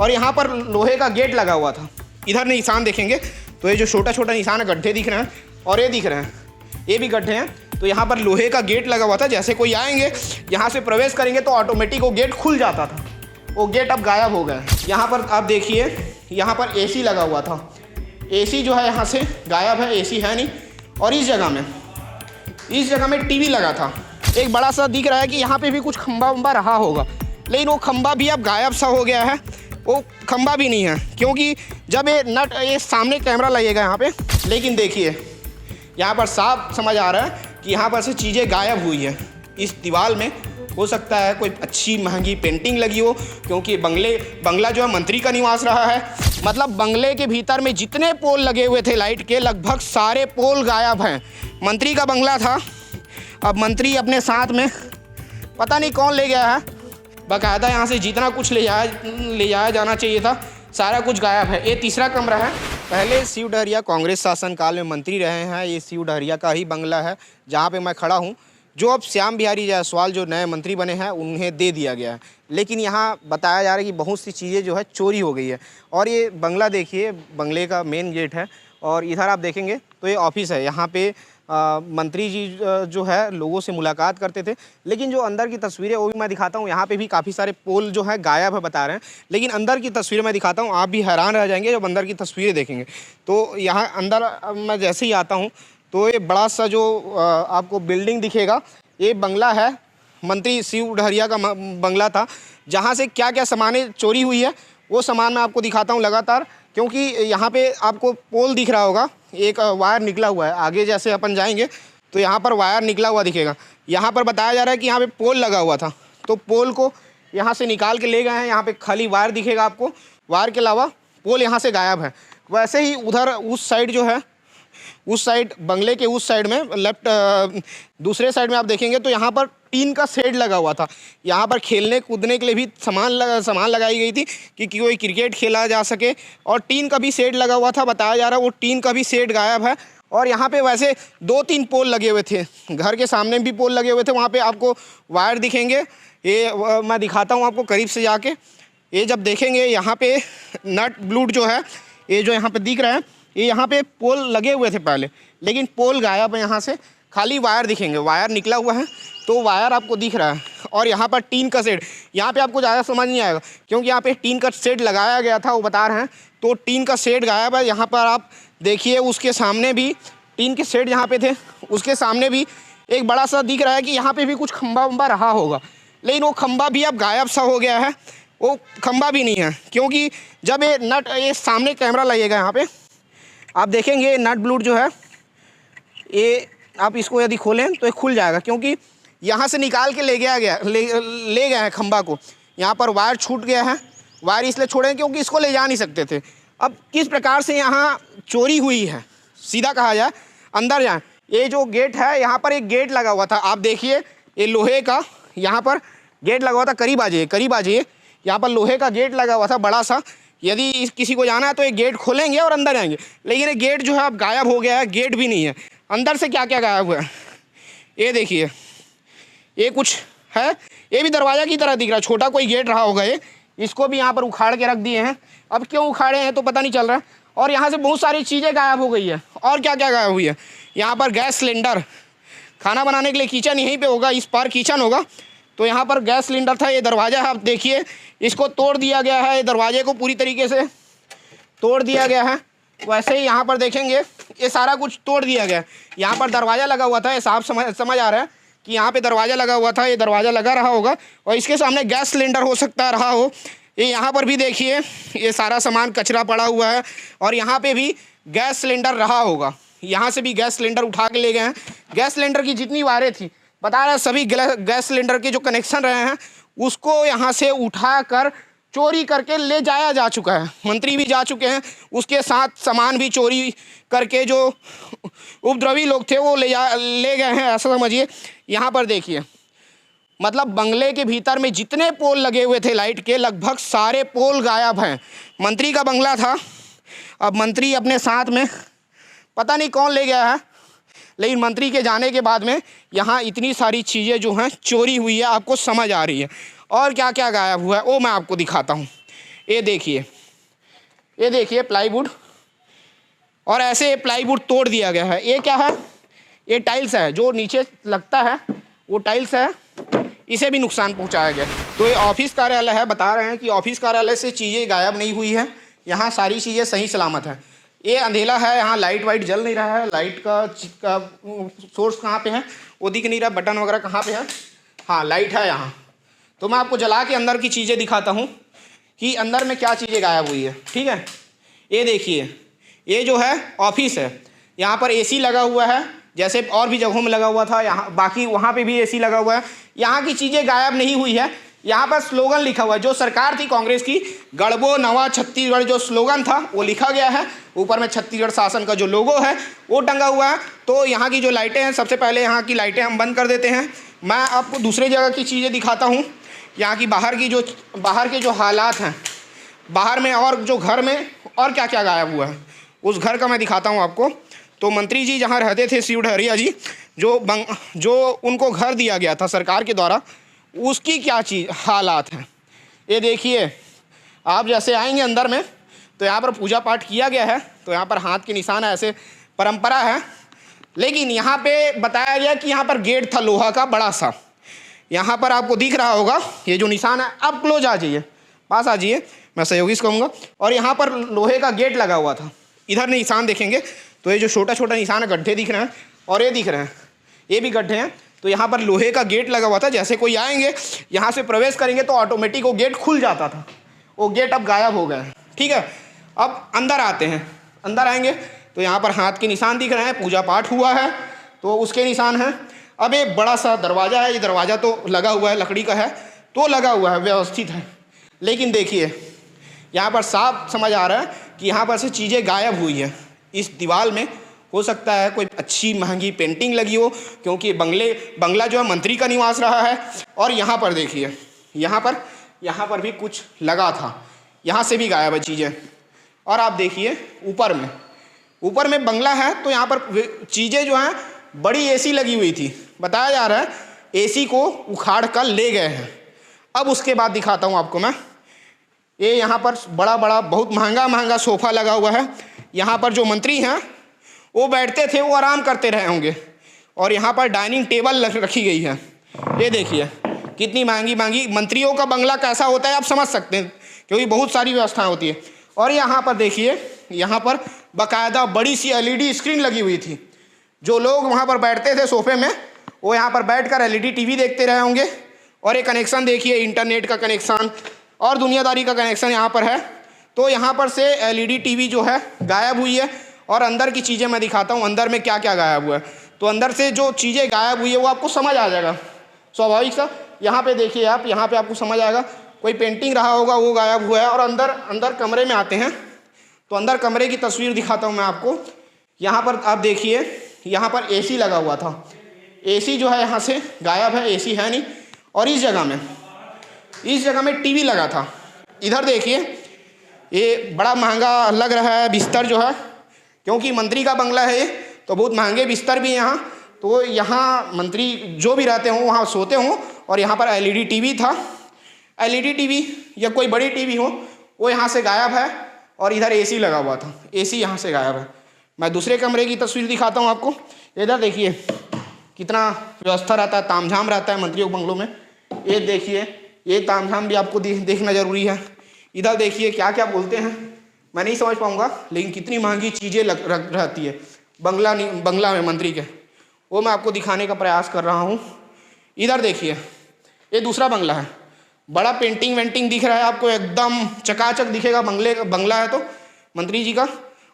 और यहाँ पर लोहे का गेट लगा हुआ था। इधर निशान देखेंगे तो ये जो छोटा छोटा निशान है, गड्ढे दिख रहे हैं और ये दिख रहे हैं, ये भी गड्ढे हैं। तो यहाँ पर लोहे का गेट लगा हुआ था, जैसे कोई आएंगे यहाँ से प्रवेश करेंगे तो ऑटोमेटिक वो गेट खुल जाता था। वो गेट अब गायब हो गया। यहाँ पर आप देखिए, यहाँ पर एसी लगा हुआ था, एसी जो है यहाँ से गायब है, एसी है नहीं। और इस जगह में टीवी लगा था। एक बड़ा सा दिख रहा है कि यहाँ पे भी कुछ खंबा वंबा रहा होगा, लेकिन वो खंबा भी अब गायब सा हो गया है। वो खंबा भी नहीं है, क्योंकि जब ये सामने कैमरा लगेगा यहाँ पे, लेकिन देखिए यहाँ पर साफ समझ आ रहा है कि यहाँ पर से चीज़ें गायब हुई है। इस दीवार में हो सकता है कोई अच्छी महंगी पेंटिंग लगी हो, क्योंकि बंगला जो है मंत्री का निवास रहा है। मतलब बंगले के भीतर में जितने पोल लगे हुए थे लाइट के, लगभग सारे पोल गायब हैं। मंत्री का बंगला था, अब मंत्री अपने साथ में पता नहीं कौन ले गया है। बाकायदा यहाँ से जितना कुछ ले जाया जाना चाहिए था सारा कुछ गायब है। ये तीसरा कमरा है। पहले शिव डहरिया कांग्रेस शासनकाल में मंत्री रहे हैं। ये शिव डहरिया का ही बंगला है जहाँ पे मैं खड़ा हूँ, जो अब श्याम बिहारी जायसवाल जो नए मंत्री बने हैं उन्हें दे दिया गया है। लेकिन यहाँ बताया जा रहा है कि बहुत सी चीज़ें जो है चोरी हो गई है। और ये बंगला देखिए, बंगले का मेन गेट है और इधर आप देखेंगे तो ये ऑफिस है। यहाँ पे मंत्री जी जो है लोगों से मुलाकात करते थे। लेकिन जो अंदर की तस्वीरें वो भी मैं दिखाता हूँ। यहाँ पे भी काफ़ी सारे पोल जो है गायब है बता रहे हैं, लेकिन अंदर की तस्वीरें मैं दिखाता हूँ। आप भी हैरान रह जाएंगे जब अंदर की तस्वीरें देखेंगे। तो यहाँ अंदर मैं जैसे ही आता हूँ तो ये बड़ा सा जो आपको बिल्डिंग दिखेगा, ये बंगला है, मंत्री शिव डहरिया का बंगला था। जहाँ से क्या क्या सामानें चोरी हुई है वो सामान मैं आपको दिखाता हूँ लगातार, क्योंकि यहाँ पे आपको पोल दिख रहा होगा, एक वायर निकला हुआ है। आगे जैसे अपन जाएंगे तो यहाँ पर वायर निकला हुआ दिखेगा। यहाँ पर बताया जा रहा है कि यहाँ पे पोल लगा हुआ था, तो पोल को यहाँ से निकाल के ले गए हैं। यहाँ पे खाली वायर दिखेगा आपको, वायर के अलावा पोल यहाँ से गायब है। वैसे ही उधर उस साइड जो है, उस साइड बंगले के उस साइड में लेफ्ट दूसरे साइड में आप देखेंगे तो यहाँ पर टीन का शेड लगा हुआ था। यहाँ पर खेलने कूदने के लिए भी सामान लगाई गई थी कि कोई क्रिकेट खेला जा सके, और टीन का भी शेड लगा हुआ था। बताया जा रहा है वो टीन का भी शेड गायब है। और यहाँ पे वैसे 2-3 पोल लगे हुए थे, घर के सामने भी पोल लगे हुए थे, वहाँ पे आपको वायर दिखेंगे। ये मैं दिखाता हूँ आपको करीब से जाके। ये जब देखेंगे यहाँ पे नट ब्लूट जो है, ये जो यहाँ पे दिख रहा है, ये यहाँ पे पोल लगे हुए थे पहले, लेकिन पोल गायब है। यहाँ से खाली वायर दिखेंगे, वायर निकला हुआ है तो वायर आपको दिख रहा है। और यहाँ पर टीन का शेड, यहाँ पे आपको ज़्यादा समझ नहीं आएगा क्योंकि यहाँ पे टीन का शेड लगाया गया था, वो बता रहे हैं। तो टीन का शेड गायब है। यहाँ पर आप देखिए उसके सामने भी टीन के शेड जहाँ पे थे उसके सामने भी एक बड़ा सा दिख रहा है कि यहाँ पे भी कुछ खंबा वंबा रहा होगा, लेकिन वो खंबा भी अब गायब सा हो गया है। वो खंबा भी नहीं है, क्योंकि जब ये सामने कैमरा लगेगा यहाँ पे आप देखेंगे नट ब्लूट जो है, ये आप इसको यदि खोलें तो ये खुल जाएगा, क्योंकि यहाँ से निकाल के ले गए हैं खंबा को। यहाँ पर वायर छूट गया है, वायर इसलिए छोड़े क्योंकि इसको ले जा नहीं सकते थे। अब किस प्रकार से यहाँ चोरी हुई है, सीधा कहा जाए अंदर जाए। ये जो गेट है, यहाँ पर एक गेट लगा हुआ था, आप देखिए ये लोहे का यहाँ पर गेट लगा हुआ था। करीब आ जाइए, यहाँ पर लोहे का गेट लगा हुआ था बड़ा सा। यदि किसी को जाना है तो ये गेट खोलेंगे और अंदर आएंगे, लेकिन ये गेट जो है अब गायब हो गया है, गेट भी नहीं है। अंदर से क्या क्या गायब हुआ है ये देखिए, ये कुछ है, ये भी दरवाज़ा की तरह दिख रहा है, छोटा कोई गेट रहा होगा ये। इसको भी यहाँ पर उखाड़ के रख दिए हैं, अब क्यों उखाड़े हैं तो पता नहीं चल रहा। और यहाँ से बहुत सारी चीज़ें गायब हो गई है। और क्या क्या गायब हुई है, यहाँ पर गैस सिलेंडर, खाना बनाने के लिए किचन यहीं पर होगा, इस पार किचन होगा, तो यहाँ पर गैस सिलेंडर था। ये दरवाज़ा है, आप देखिए इसको तोड़ दिया गया है, दरवाजे को पूरी तरीके से तोड़ दिया गया है। वैसे ही यहाँ पर देखेंगे ये सारा कुछ तोड़ दिया गया है। यहाँ पर दरवाज़ा लगा हुआ था, ये साफ समझ आ रहा है कि यहाँ पे दरवाज़ा लगा हुआ था, ये दरवाज़ा लगा रहा होगा और इसके सामने गैस सिलेंडर हो सकता रहा हो। ये यहाँ पर भी देखिए ये सारा सामान कचरा पड़ा हुआ है और यहाँ पे भी गैस सिलेंडर रहा होगा। यहाँ से भी गैस सिलेंडर उठा के ले गए हैं। गैस सिलेंडर की जितनी वायरें थी, बता रहा है सभी गैस सिलेंडर के जो कनेक्शन रहे हैं उसको यहाँ से उठा कर चोरी करके ले जाया जा चुका है। मंत्री भी जा चुके हैं, उसके साथ सामान भी चोरी करके जो उपद्रवी लोग थे वो ले गए हैं, ऐसा समझिए। यहाँ पर देखिए, मतलब बंगले के भीतर में जितने पोल लगे हुए थे लाइट के, लगभग सारे पोल गायब हैं। मंत्री का बंगला था, अब मंत्री अपने साथ में पता नहीं कौन ले गया है, लेकिन मंत्री के जाने के बाद में यहाँ इतनी सारी चीज़ें जो हैं चोरी हुई है, आपको समझ आ रही है। और क्या क्या गायब हुआ है वो मैं आपको दिखाता हूँ। ये देखिए प्लाईवुड, और ऐसे प्लाईवुड तोड़ दिया गया है। ये क्या है? ये टाइल्स है, जो नीचे लगता है वो टाइल्स है, इसे भी नुकसान पहुंचाया गया। तो ये ऑफिस कार्यालय है, बता रहे हैं कि ऑफिस कार्यालय से चीज़ें गायब नहीं हुई है, यहाँ सारी चीज़ें सही सलामत है। ये अंधेला है, यहाँ लाइट वाइट जल नहीं रहा है, लाइट का सोर्स कहाँ पे है वो दिख नहीं रहा, बटन वगैरह कहाँ पे है, हाँ लाइट है यहाँ। तो मैं आपको जला के अंदर की चीज़ें दिखाता हूँ कि अंदर में क्या चीज़ें गायब हुई है। ठीक है, ये देखिए, ये जो है ऑफिस है, यहाँ पर एसी लगा हुआ है, जैसे और भी जगहों में लगा हुआ था, यहाँ बाकी वहाँ पे भी एसी लगा हुआ है। यहाँ की चीज़ें गायब नहीं हुई है। यहाँ पर स्लोगन लिखा हुआ है, जो सरकार थी कांग्रेस की, गढ़बो नवा छत्तीसगढ़ जो स्लोगन था वो लिखा गया है। ऊपर में छत्तीसगढ़ शासन का जो लोगो है वो टंगा हुआ है। तो यहाँ की जो लाइटें हैं, सबसे पहले यहाँ की लाइटें हम बंद कर देते हैं। मैं आपको दूसरे जगह की चीज़ें दिखाता हूँ, यहाँ की बाहर के जो हालात हैं, बाहर में और जो घर में और क्या क्या गायब हुआ है, उस घर का मैं दिखाता हूँ आपको। तो मंत्री जी जहाँ रहते थे, शिव डहरिया जी, जो उनको घर दिया गया था सरकार के द्वारा, उसकी क्या हालात हैं। ये देखिए, आप जैसे आएंगे अंदर में तो यहाँ पर पूजा पाठ किया गया है, तो यहाँ पर हाथ के निशान है, ऐसे परंपरा है। लेकिन यहाँ पे बताया गया कि यहाँ पर गेट था लोहा का बड़ा सा, यहाँ पर आपको दिख रहा होगा ये जो निशान है। आप क्लोज आ जाइए, पास आ जाइए, मैं सहयोगी से कहूँगा। और यहाँ पर लोहे का गेट लगा हुआ था। इधर निशान देखेंगे तो ये जो छोटा छोटा निशान है, गड्ढे दिख रहे हैं, और ये दिख रहे हैं, ये भी गड्ढे हैं। तो यहाँ पर लोहे का गेट लगा हुआ था, जैसे कोई आएंगे यहाँ से प्रवेश करेंगे तो ऑटोमेटिक वो गेट खुल जाता था। वो गेट अब गायब हो गया है। ठीक है, अब अंदर आते हैं। अंदर आएंगे तो यहाँ पर हाथ के निशान दिख रहे हैं, पूजा पाठ हुआ है तो उसके निशान हैं। अब एक बड़ा सा दरवाज़ा है, ये दरवाज़ा तो लगा हुआ है, लकड़ी का है तो लगा हुआ है, व्यवस्थित है। लेकिन देखिए, यहाँ पर साफ समझ आ रहा है कि यहाँ पर से चीज़ें गायब हुई है। इस दीवार में हो सकता है कोई अच्छी महंगी पेंटिंग लगी हो, क्योंकि बंगला जो है मंत्री का निवास रहा है। और यहाँ पर देखिए, यहाँ पर भी कुछ लगा था, यहाँ से भी गायब है चीज़ें। और आप देखिए ऊपर में बंगला है, तो यहाँ पर चीज़ें जो हैं, बड़ी एसी लगी हुई थी, बताया जा रहा है एसी को उखाड़ कर ले गए हैं। अब उसके बाद दिखाता हूँ आपको मैं, ये यहाँ पर बड़ा बहुत महंगा सोफ़ा लगा हुआ है। यहाँ पर जो मंत्री हैं वो बैठते थे, वो आराम करते रहे होंगे। और यहाँ पर डाइनिंग टेबल रखी गई है। ये देखिए कितनी महंगी मंत्रियों का बंगला कैसा होता है आप समझ सकते हैं, क्योंकि बहुत सारी व्यवस्थाएं होती है। और यहाँ पर देखिए, यहाँ पर बाकायदा बड़ी सी LED स्क्रीन लगी हुई थी। जो लोग वहाँ पर बैठते थे सोफे में, वो यहाँ पर बैठकर LED TV देखते रहे होंगे। और ये कनेक्शन देखिए, इंटरनेट का कनेक्शन और दुनियादारी का कनेक्शन यहाँ पर है। तो यहाँ पर से LED TV जो है गायब हुई है। और अंदर की चीज़ें मैं दिखाता हूँ, अंदर में क्या क्या गायब हुआ है। तो अंदर से जो चीज़ें गायब हुई है वो आपको समझ आ जाएगा स्वाभाविक सा। यहाँ पे देखिए आप, यहाँ पे आपको समझ आएगा, कोई पेंटिंग रहा होगा वो गायब हुआ है। और अंदर कमरे में आते हैं तो अंदर कमरे की तस्वीर दिखाता हूँ मैं आपको। यहाँ पर आप देखिए, यहाँ पर AC लगा हुआ था, AC जो है यहाँ से गायब है, AC है नहीं। और इस जगह में TV लगा था। इधर देखिए, ये बड़ा महंगा लग रहा है बिस्तर जो है, क्योंकि मंत्री का बंगला है ये, तो बहुत महंगे बिस्तर भी यहाँ। तो यहाँ मंत्री जो भी रहते हों वहाँ सोते हों। और यहाँ पर LED TV था, LED TV या कोई बड़ी TV हो वो यहाँ से गायब है। और इधर AC लगा हुआ था, AC यहाँ से गायब है। मैं दूसरे कमरे की तस्वीर दिखाता हूँ आपको। इधर देखिए कितना व्यवस्था रहता है, तामझाम रहता है मंत्रियों के बंगलों में। ये देखिए, ये तामझाम भी आपको देखना जरूरी है। इधर देखिए क्या बोलते हैं, मैं नहीं समझ पाऊँगा, लेकिन कितनी महंगी चीज़ें रहती है बंगला में मंत्री के, वो मैं आपको दिखाने का प्रयास कर रहा हूँ। इधर देखिए, ये दूसरा बंगला है, बड़ा पेंटिंग वेंटिंग दिख रहा है आपको, एकदम चकाचक दिखेगा। बंगला है तो मंत्री जी का।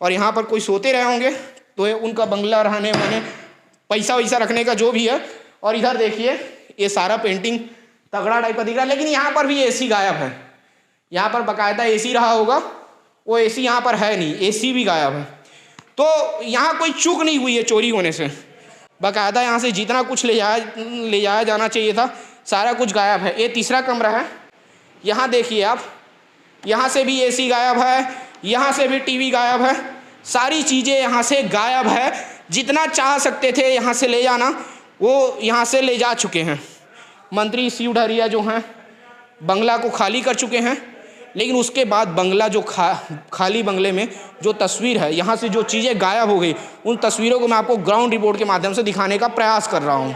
और यहाँ पर कोई सोते रहे होंगे तो ये उनका बंगला रहने माने पैसा वैसा रखने का जो भी है। और इधर देखिए, ये सारा पेंटिंग तगड़ा टाइप का दिख रहा है। लेकिन यहाँ पर भी AC गायब है, यहाँ पर बाकायदा AC रहा होगा, वो AC यहाँ पर है नहीं, AC भी गायब है। तो यहाँ कोई चूक नहीं हुई है चोरी होने से, बाकायदा यहाँ से जितना कुछ ले जाया जाना चाहिए था सारा कुछ गायब है। ये तीसरा कमरा है, यहाँ देखिए आप, यहाँ से भी AC गायब है, यहाँ से भी TV गायब है, सारी चीज़ें यहाँ से गायब है। जितना चाह सकते थे यहाँ से ले जाना, वो यहाँ से ले जा चुके हैं। मंत्री शिव डहरिया जो हैं बंगला को खाली कर चुके हैं। लेकिन उसके बाद बंगला जो खाली बंगले में जो तस्वीर है, यहाँ से जो चीज़ें गायब हो गई, उन तस्वीरों को मैं आपको ग्राउंड रिपोर्ट के माध्यम से दिखाने का प्रयास कर रहा हूँ।